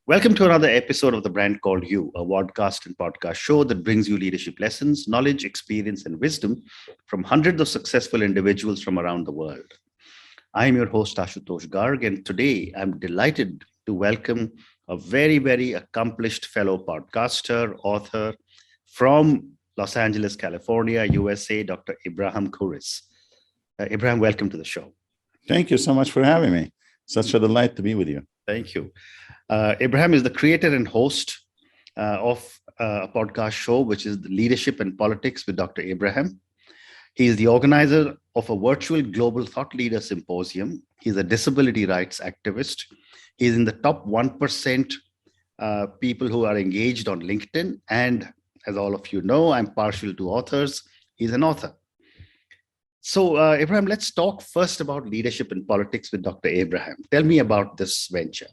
Welcome to another episode of The Brand Called You, a podcast and podcast show that brings you leadership lessons, knowledge, experience, and wisdom from hundreds of successful individuals from around the world. I am your host, Ashutosh Garg, and today I'm delighted to welcome a very, very accomplished fellow podcaster, author from Los Angeles, California, USA, Dr. Ibrahim Khoureis. Ibrahim, welcome to the show. Thank you so much for having me. Such a delight to be with you. Thank you. Ibrahim is the creator and host of a podcast show, which is Leadership and Politics with Dr. Ibrahim. He is the organizer of a virtual global thought leader symposium. He's a disability rights activist. He's in the top 1% people who are engaged on LinkedIn. And as all of you know, I'm partial to authors. He's an author. So, Ibrahim, let's talk first about Leadership and Politics with Dr. Ibrahim. Tell me about this venture.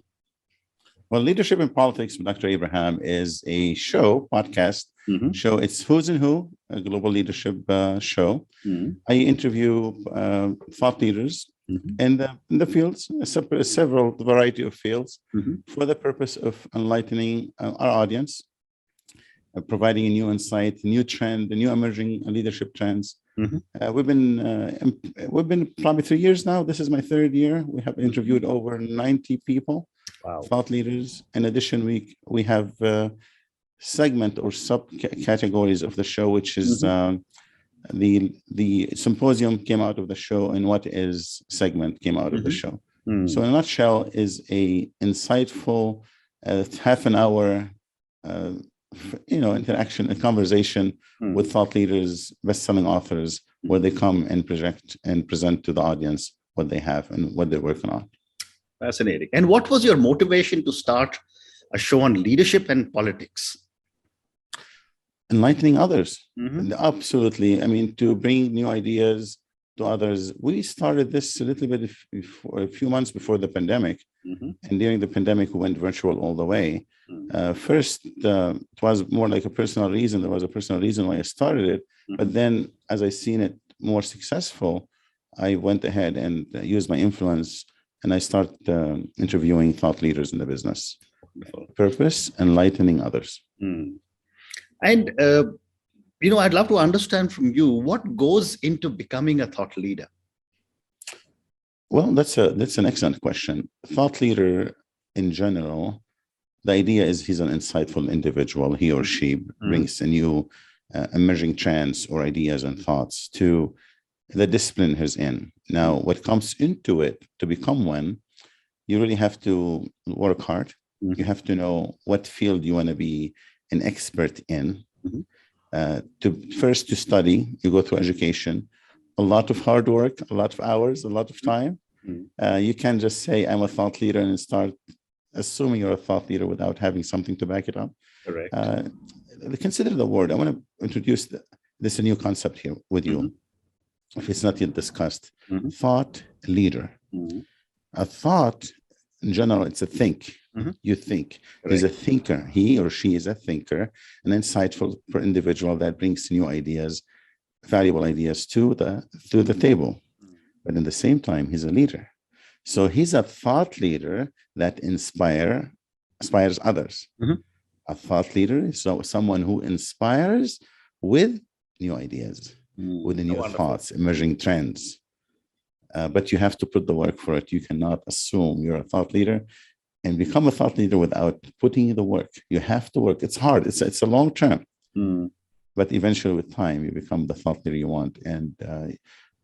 Well, Leadership in Politics with Dr. Ibrahim is a podcast show. It's Who's and Who, a global leadership show. I interview thought leaders in the fields, several variety of fields, for the purpose of enlightening our audience, providing a new insight, a new trend, a new emerging leadership trends. We've been probably 3 years now. This is my third year. We have interviewed over 90 people. Wow. Thought leaders. In addition, we have segment or subcategories of the show, which is the symposium came out of the show, and what is segment came out of the show. So in a nutshell, is a insightful half an hour interaction, a conversation with thought leaders, best-selling authors, where they come and project and present to the audience what they have and what they're working on. Fascinating. And what was your motivation to start a show on leadership and politics? Enlightening others. Absolutely. I mean, to bring new ideas to others. We started this a little bit before, a few months before the pandemic. And during the pandemic, we went virtual all the way. First, it was more like a personal reason. There was a personal reason why I started it. But then, as I seen it more successful, I went ahead and used my influence, and I started interviewing thought leaders in the business. Wonderful. Purpose, enlightening others. And, I'd love to understand from you, what goes into becoming a thought leader? Well, that's an excellent question. Thought leader in general, the idea is he's an insightful individual. He or she brings a new emerging trends or ideas and thoughts to the discipline he's in. Now, what comes into it to become one, you really have to work hard. You have to know what field you want to be an expert in. To study, you go through education, a lot of hard work, a lot of hours, a lot of time. You can't just say, I'm a thought leader and start assuming you're a thought leader without having something to back it up. Correct. Consider the word. I want to introduce this a new concept here with you, if it's not yet discussed. Thought leader. A thought, in general, it's a think. You think. Correct. He's a thinker. He or she is a thinker, an insightful individual that brings new ideas, valuable ideas to the table. But in the same time, he's a leader. So he's a thought leader that inspires others. A thought leader is someone who inspires with new ideas, with the new thoughts, emerging trends. But you have to put the work for it. You cannot assume you're a thought leader and become a thought leader without putting in the work. You have to work. It's hard. It's a long term. But eventually, with time, you become the thought leader you want. And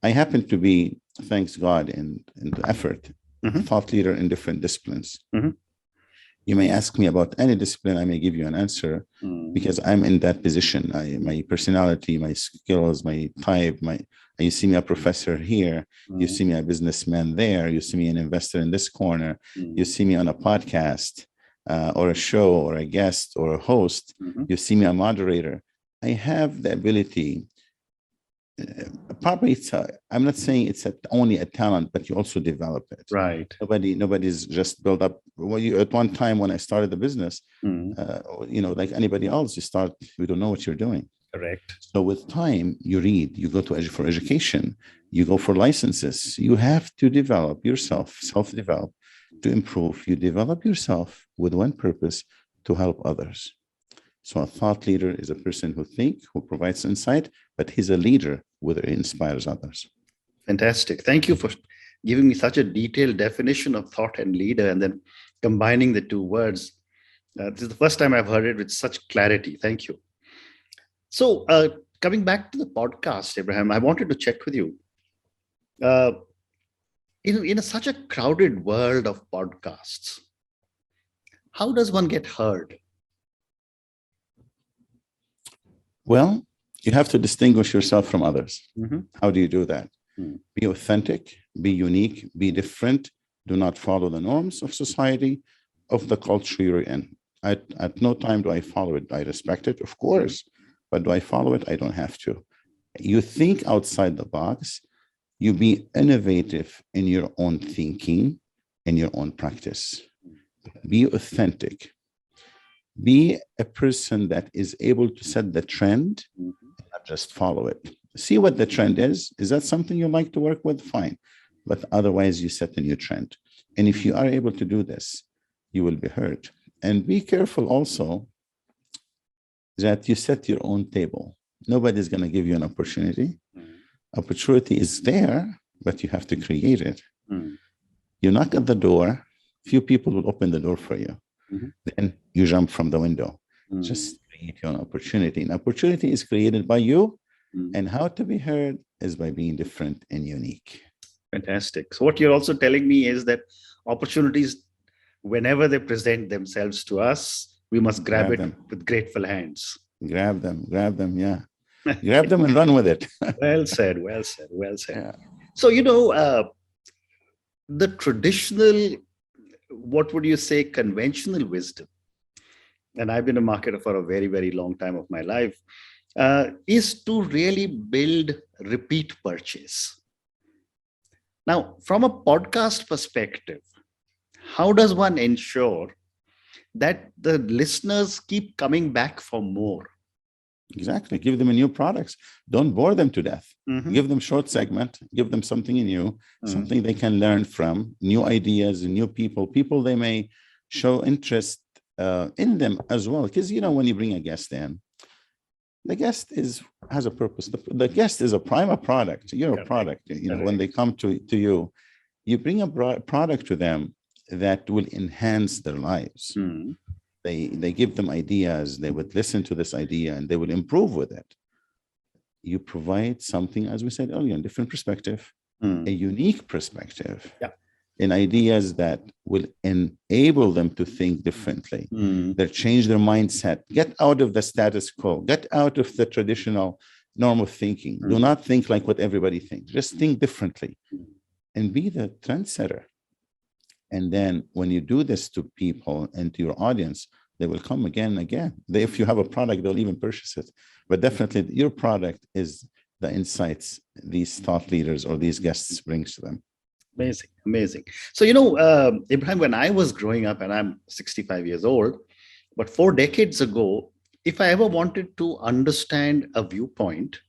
I happen to be, thanks God, in the effort, thought leader in different disciplines. You may ask me about any discipline, I may give you an answer because I'm in that position. My personality, my skills, my type, you see me a professor here, you see me a businessman there, you see me an investor in this corner, you see me on a podcast or a show or a guest or a host, you see me a moderator. I have the ability. Probably I'm not saying it's only a talent, but you also develop it. Right. Nobody's just built up. Well, at one time when I started the business, like anybody else, you don't know what you're doing. Correct. So with time, you read, you go for education, you go for licenses. You have to develop yourself, self-develop, to improve, you develop yourself with one purpose: to help others. So a thought leader is a person who thinks, who provides insight, but he's a leader whether he inspires others. Fantastic. Thank you for giving me such a detailed definition of thought and leader, and then combining the two words. This is the first time I've heard it with such clarity. Thank you. So, coming back to the podcast, Abraham, I wanted to check with you. In such a crowded world of podcasts, how does one get heard? Well, you have to distinguish yourself from others. Mm-hmm. How do you do that? Be authentic, be unique, be different. Do not follow the norms of society, of the culture you're in. At no time do I follow it. I respect it, of course, but do I follow it? I don't have to. You think outside the box. You be innovative in your own thinking, in your own practice. Be authentic. Be a person that is able to set the trend, not just follow it. See what the trend is. Is that something you like to work with? Fine. But otherwise, you set a new trend. And if you are able to do this, you will be heard. And be careful also that you set your own table. Nobody's going to give you an opportunity. Opportunity is there, but you have to create it. You knock at the door, few people will open the door for you. Then you jump from the window. Just create your own opportunity. And opportunity is created by you. And how to be heard is by being different and unique. Fantastic. So what you're also telling me is that opportunities, whenever they present themselves to us, we must grab it with grateful hands. Grab them, yeah. Grab them and run with it. Well said. Yeah. So, the traditional, what would you say, conventional wisdom, and I've been a marketer for a very, very long time of my life, is to really build repeat purchase. Now, from a podcast perspective, how does one ensure that the listeners keep coming back for more? Exactly. Give them a new products. Don't bore them to death. Give them short segment. Give them something new, something they can learn from, new ideas, new people they may show interest in them as well. Because, when you bring a guest in, the guest has a purpose. The guest is a prime product. You're a product. When they come to you, you bring a product to them that will enhance their lives. They give them ideas. They would listen to this idea and they will improve with it. You provide something, as we said earlier, a different perspective, a unique perspective, and ideas that will enable them to think differently. That change their mindset. Get out of the status quo. Get out of the traditional normal thinking. Do not think like what everybody thinks. Just think differently and be the trendsetter. And then when you do this to people and to your audience, they will come again and again. If you have a product, they'll even purchase it. But definitely your product is the insights these thought leaders or these guests brings to them. Amazing. So, Ibrahim, when I was growing up, and I'm 65 years old, but 4 decades ago, if I ever wanted to understand a viewpoint,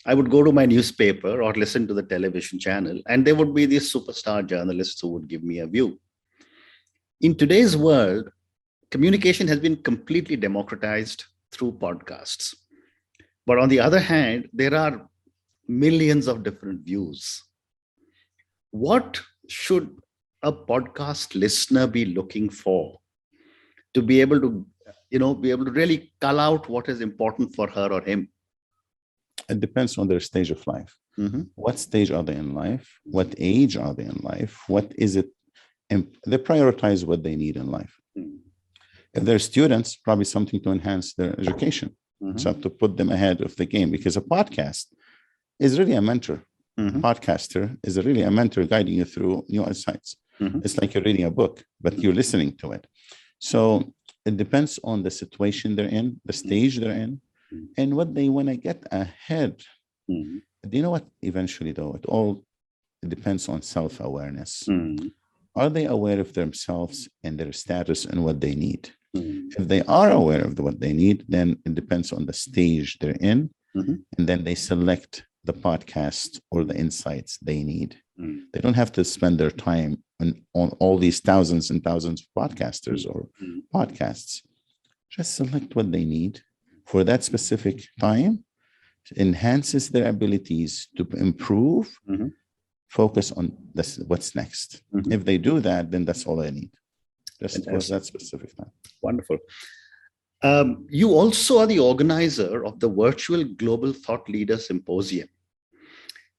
I would go to my newspaper or listen to the television channel, and there would be these superstar journalists who would give me a view. In today's world, communication has been completely democratized through podcasts. But on the other hand, there are millions of different views. What should a podcast listener be looking for to be able to, really cull out what is important for her or him? It depends on their stage of life. What stage are they in life? What age are they in life? What is it? They prioritize what they need in life. If they're students, probably something to enhance their education. So to put them ahead of the game, because a podcast is really a mentor. Podcaster is really a mentor guiding you through new insights. It's like you're reading a book, but you're listening to it. So it depends on the situation they're in, the stage they're in, and what they want to get ahead. Do you know what? Eventually, though, it depends on self-awareness. Are they aware of themselves and their status and what they need? If they are aware of what they need, then it depends on the stage they're in, and then they select the podcast or the insights they need. They don't have to spend their time on all these thousands and thousands of podcasters or podcasts. Just select what they need for that specific time, enhances their abilities to improve, focus on this, what's next. If they do that, then that's all I need. Just for that specific time. Wonderful. You also are the organizer of the virtual Global Thought Leader Symposium.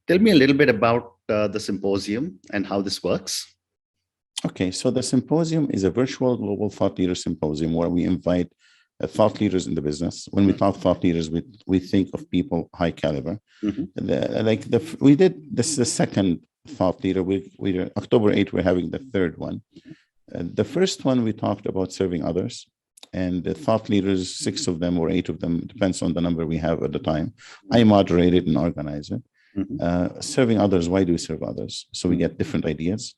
Tell me a little bit about the symposium and how this works. Okay, so the symposium is a virtual Global Thought Leader Symposium where we invite thought leaders in the business. When we talk thought leaders, we think of people high caliber. We did this is the second thought leader. We October 8th, we're having the third one. The first one, we talked about serving others. And the thought leaders, 6 of them or 8 of them, depends on the number we have at the time. I moderate it and organize it. Serving others, why do we serve others? So we get different ideas.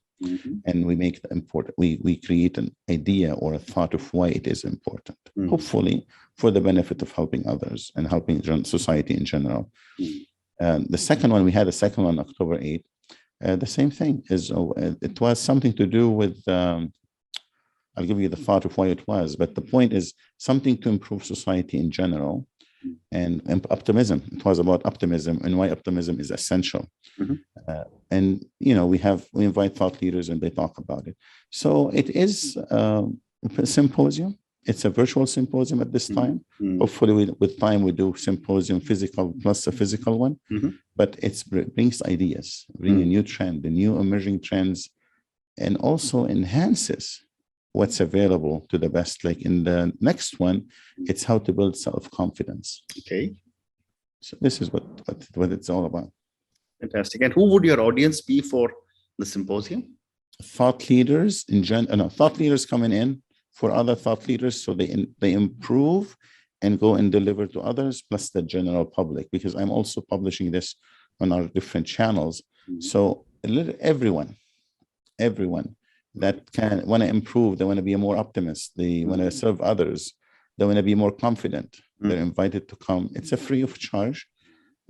And we make the important, we create an idea or a thought of why it is important, hopefully for the benefit of helping others and helping society in general. The second one, we had a second one, October 8th. The same thing is, it was something to do with, I'll give you the thought of why it was, but the point is something to improve society in general and optimism. It was about optimism and why optimism is essential. And, we invite thought leaders and they talk about it. So it is a symposium. It's a virtual symposium at this time. Hopefully with time we do symposium physical plus a physical one, but it brings ideas, bring a new trend, the new emerging trends, and also enhances what's available to the best. Like in the next one, it's how to build self-confidence. Okay. So this is what it's all about. Fantastic. And who would your audience be for the symposium? Thought leaders in general. Thought leaders coming in for other thought leaders, so they improve and go and deliver to others, plus the general public, because I'm also publishing this on our different channels. So everyone that want to improve, they want to be a more optimist, they want to serve others, they want to be more confident. They're invited to come. It's a free of charge.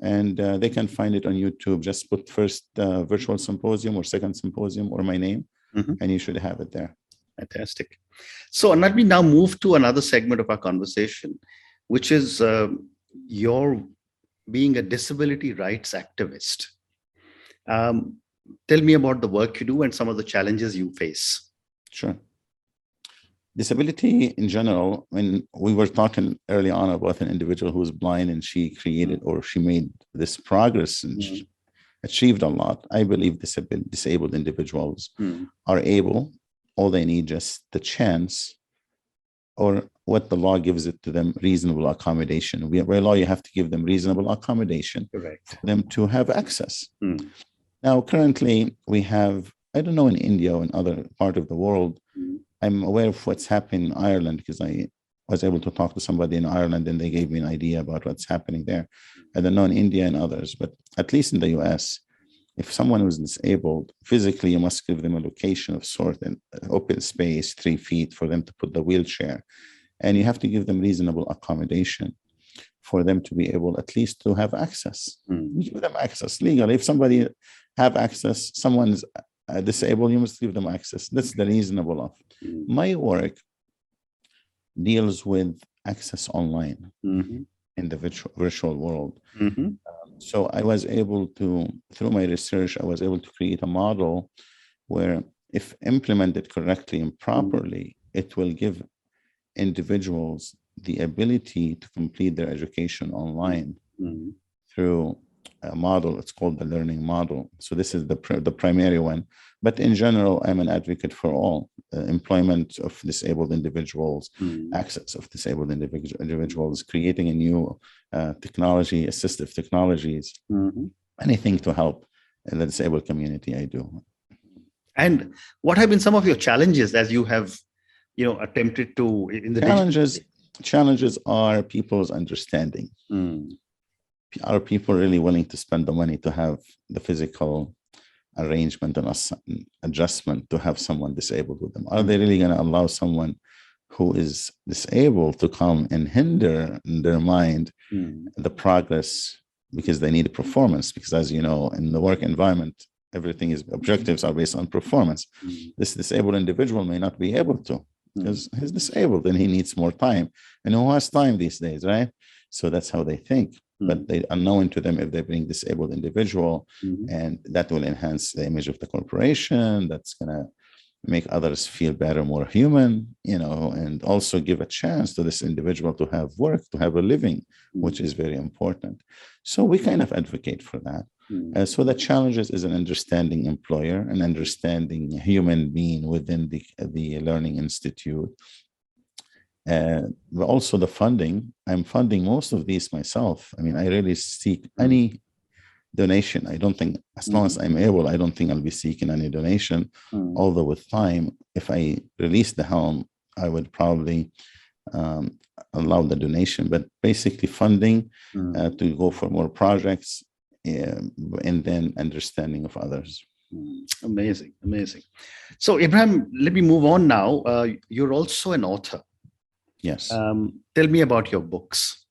And they can find it on YouTube. Just put first virtual symposium or second symposium or my name, and you should have it there. Fantastic. So let me now move to another segment of our conversation, which is your being a disability rights activist. Tell me about the work you do and some of the challenges you face. Sure. Disability in general, when we were talking early on about an individual who was blind and she created or she made this progress and she achieved a lot, I believe disabled individuals are able, all they need just the chance or what the law gives it to them, reasonable accommodation. By law, you have to give them reasonable accommodation for them to have access. Now, currently we have, I don't know in India or in other part of the world, I'm aware of what's happening in Ireland because I was able to talk to somebody in Ireland and they gave me an idea about what's happening there. I don't know in India and others, but at least in the US, if someone was disabled, physically, you must give them a location of sort and open space, 3 feet for them to put the wheelchair. And you have to give them reasonable accommodation for them to be able at least to have access. You give them access legally. If somebody have access, someone's disabled, you must give them access. That's the reasonable of. My work deals with access online in the virtual world. So I was able to, through my research, I was able to create a model where if implemented correctly and properly, it will give individuals the ability to complete their education online through a model. It's called the learning model. So this is the primary one. But in general, I'm an advocate for all employment of disabled individuals, access of disabled individuals, creating a new technology, assistive technologies, anything to help the disabled community, I do. And what have been some of your challenges as you have, attempted to in the challenges are people's understanding. Are people really willing to spend the money to have the physical arrangement and adjustment to have someone disabled with them? Are they really going to allow someone who is disabled to come and hinder in their mind the progress because they need a performance? Because as you know, in the work environment, everything is objectives are based on performance. This disabled individual may not be able to because he's disabled and he needs more time. And who has time these days, right? So that's how they think. But they unknown to them if they bring disabled individual, and that will enhance the image of the corporation. That's gonna make others feel better, more human, and also give a chance to this individual to have work, to have a living, which is very important. So we kind of advocate for that. So the challenges is an understanding employer, an understanding human being within the Learning Institute. But also the funding. I'm funding most of these myself. I mean, I really seek any donation. I don't think, as long as I'm able, I don't think I'll be seeking any donation. Although with time, if I release the helm, I would probably allow the donation. But basically funding to go for more projects, and then understanding of others. Amazing. So Ibrahim, let me move on now. You're also an author. Yes. Tell me about your books.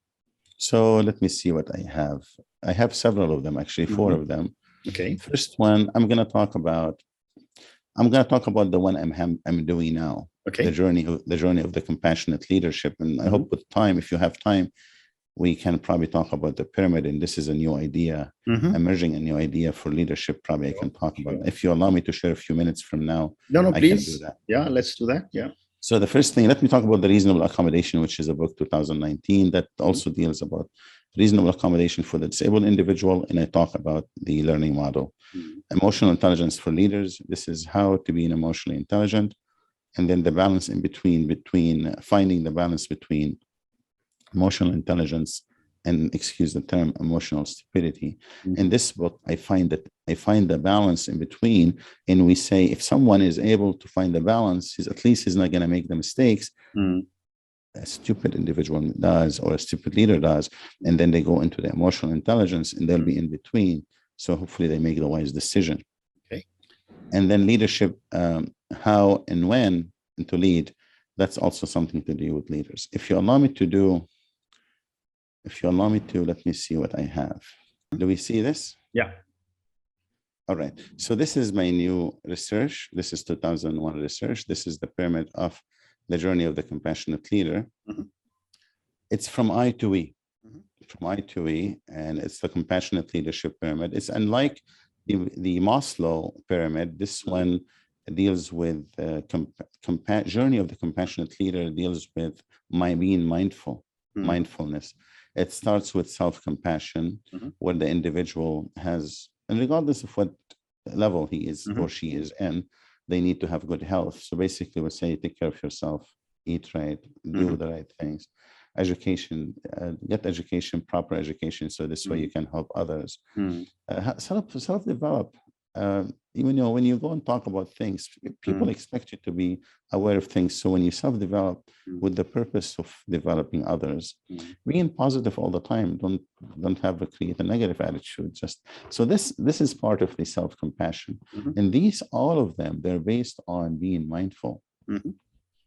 So let me see what I have. I have several of them, actually, 4 of them. Okay. First one, I'm going to talk about the one I'm doing now. Okay. The journey of the compassionate leadership. And I hope with time, if you have time, we can probably talk about the pyramid. And this is a new idea, emerging a new idea for leadership. Probably I can talk about it. If you allow me to share a few minutes from now. No, I please. can do that. Yeah, let's do that. Yeah. So the first thing, let me talk about the reasonable accommodation, which is a book 2019 that also deals about reasonable accommodation for the disabled individual. And I talk about the learning model. Emotional intelligence for leaders. This is how to be an emotionally intelligent. And then the balance in between finding the balance between emotional intelligence and, excuse the term, emotional stupidity. In this book, I find the balance in between, and we say if someone is able to find the balance, at least he's not going to make the mistakes a stupid individual does or a stupid leader does, and then they go into the emotional intelligence and they'll be in between. So hopefully they make the wise decision. Okay. And then leadership, how and when to lead, that's also something to do with leaders. If you allow me to, let me see what I have. Do we see this? Yeah. All right. So this is my new research. This is 2001 research. This is the pyramid of the journey of the compassionate leader. It's from I to E. From I to E, and it's the compassionate leadership pyramid. It's unlike the Maslow pyramid. This one deals with journey of the compassionate leader, deals with being mindfulness. It starts with self-compassion, where the individual has, and regardless of what level he is or she is in, they need to have good health. So basically we'll say, take care of yourself, eat right, do the right things. Education, get education, proper education, so this way you can help others. Self-develop. When you go and talk about things, people expect you to be aware of things. So when you self-develop with the purpose of developing others, being positive all the time, don't create a negative attitude. So this is part of the self-compassion. And all of them, they're based on being mindful.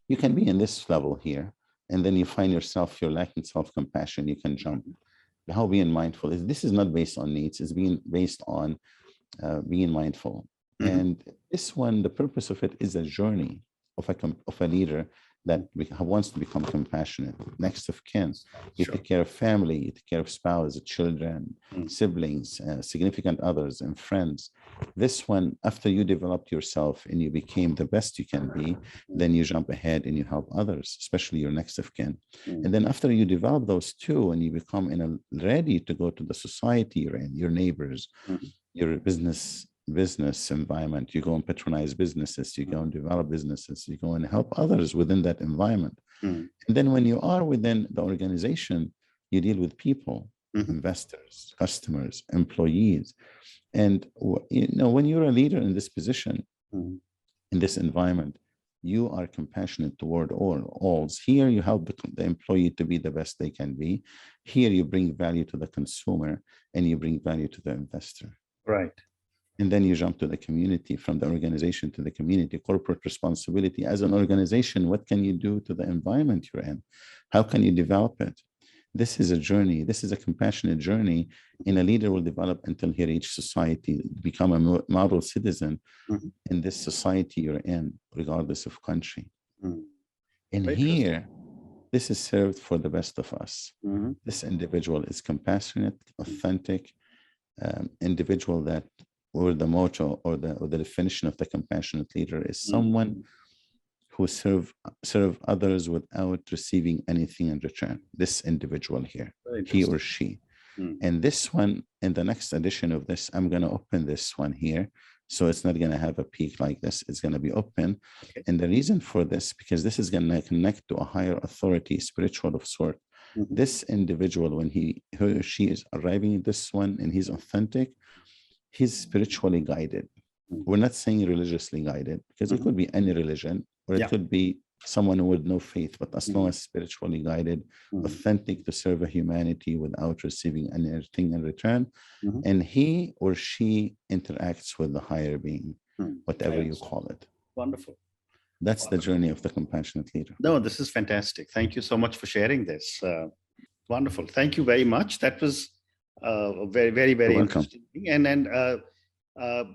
You can be in this level here, and then you find yourself, you're lacking self-compassion, you can jump. How being mindful is, this is not based on needs, it's being based on being mindful. And this one, the purpose of it is a journey of a leader that wants to become compassionate, next of kin. You take care of family, you take care of spouse, children, siblings, significant others, and friends. This one, after you developed yourself and you became the best you can be, then you jump ahead and you help others, especially your next of kin. And then after you develop those two and you become ready to go to the society you're in, your neighbors, your business environment, you go and patronize businesses, you go and develop businesses, you go and help others within that environment. And then when you are within the organization, you deal with people, investors, customers, employees. And when you're a leader in this position, in this environment, you are compassionate toward all. Here you help the employee to be the best they can be. Here you bring value to the consumer and you bring value to the investor. Right. And then you jump to the community, from the organization to the community, corporate responsibility. As an organization, what can you do to the environment you're in? How can you develop it? This is a journey. This is a compassionate journey. And a leader will develop until he reaches society, become a model citizen in this society you're in, regardless of country. And here, this is served for the best of us. This individual is compassionate, authentic, individual that, or the motto or the definition of the compassionate leader is someone who serve others without receiving anything in return. This individual here, he or she. And this one, in the next edition of this, I'm going to open this one here. So it's not going to have a peak like this. It's going to be open. And the reason for this, because this is going to connect to a higher authority, spiritual of sort. This individual, when he or she is arriving at this one and he's authentic, he's spiritually guided. We're not saying religiously guided, because it could be any religion, or it could be someone with no faith, but as long as spiritually guided, authentic to serve a humanity without receiving anything in return. And he or she interacts with the higher being, whatever you call it. Wonderful. That's the journey of the compassionate leader. No, this is fantastic. Thank you so much for sharing this. Wonderful. Thank you very much. That was very, very, very interesting. And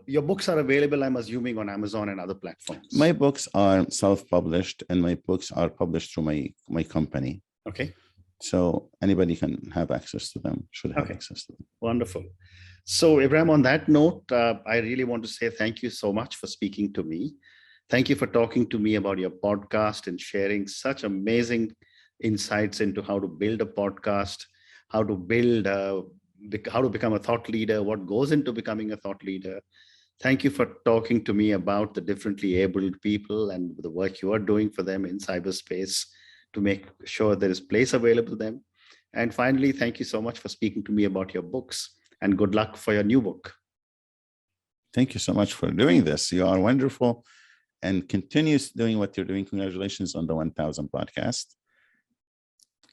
your books are available, I'm assuming, on Amazon and other platforms. My books are self-published, and my books are published through my company. Okay. So anybody can have access to them, should have access to them. Wonderful. So Ibrahim, on that note, I really want to say thank you so much for speaking to me. Thank you for talking to me about your podcast and sharing such amazing insights into how to build a podcast, how to build how to become a thought leader, what goes into becoming a thought leader. Thank you for talking to me about the differently abled people and the work you are doing for them in cyberspace to make sure there is place available to them. And finally, thank you so much for speaking to me about your books, and good luck for your new book. Thank you so much for doing this. You are wonderful, and continue doing what you're doing. Congratulations on the 1000 podcast.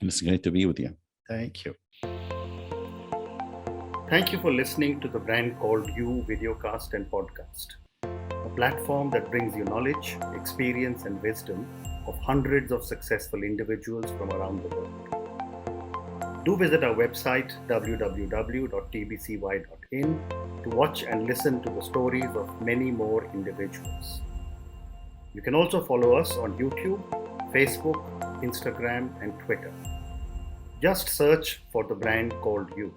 It's great to be with you. Thank you. Thank you for listening to the Brand Called You videocast and podcast, a platform that brings you knowledge, experience, and wisdom of hundreds of successful individuals from around the world. Do visit our website, www.tbcy.in, to watch and listen to the stories of many more individuals. You can also follow us on YouTube, Facebook, Instagram, and Twitter. Just search for the Brand Called You.